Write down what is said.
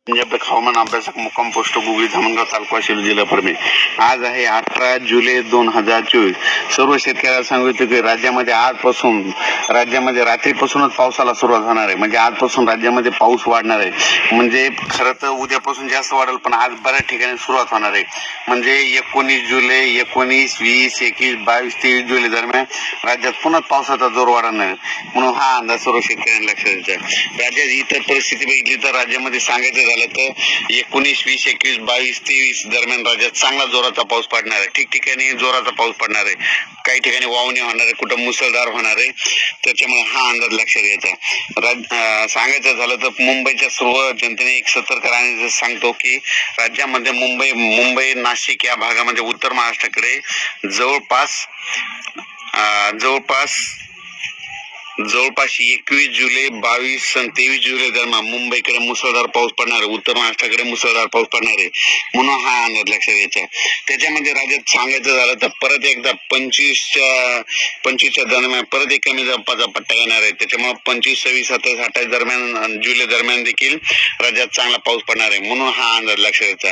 पंजाब हवामान अभ्यासक मुक्काम पोस्ट गुगळी धामणगाव तालुका शिरूर जिल्हा परभणी. आज आहे 18 जुलै 2024. सर्व शेतकऱ्याला सांगितलं की राज्यामध्ये रात्रीपासूनच पावसाला सुरुवात होणार आहे. म्हणजे आजपासून राज्यामध्ये पाऊस वाढणार आहे. म्हणजे खरं तर उद्यापासून जास्त वाढेल, पण आज बऱ्याच ठिकाणी सुरुवात होणार आहे. म्हणजे 19 जुलै, 19, 20, 21, 22, 23 जुलै दरम्यान राज्यात पुन्हा पावसाचा जोर वाढणार आहे. म्हणून हा अंदाज सर्व शेतकऱ्यांना लक्षात द्यायचा. राज्यात इतर परिस्थिती बघितली तर राज्यामध्ये सांगायचं झालं तर 19, 20, 21, 22, 23 दरम्यान राज्यात चांगला जोराचा पाऊस पडणार आहे. ठिकठिकाणी जोराचा पाऊस पडणार आहे. काही ठिकाणी वावणे होणार आहे, कुठं मुसळधार होणार आहे. त्याच्यामुळे हा अंदाज लक्षात घ्यायचा. सांगायचं झालं तर मुंबईच्या सर्व जनतेने एक सतर्क राहण्याचं सांगतो की राज्यामध्ये मुंबई नाशिक या भागामध्ये उत्तर महाराष्ट्राकडे जवळपास 21 जुलै, 22 आणि 23 जुलै दरम्यान मुंबईकडे मुसळधार पाऊस पडणार आहे. उत्तर महाराष्ट्राकडे मुसळधार पाऊस पडणार आहे. म्हणून हा अंदाज लक्षात घ्यायचा. त्याच्यामध्ये राज्यात सांगायचं झालं तर परत एकदा 25च्या दरम्यान परत एक कमी दाबाचा पट्टा येणार आहे. त्याच्यामुळे 25, 26, 27, 28 दरम्यान जुलै दरम्यान देखील राज्यात चांगला पाऊस पडणार आहे. म्हणून हा अंदाज लक्षात घ्यायचा.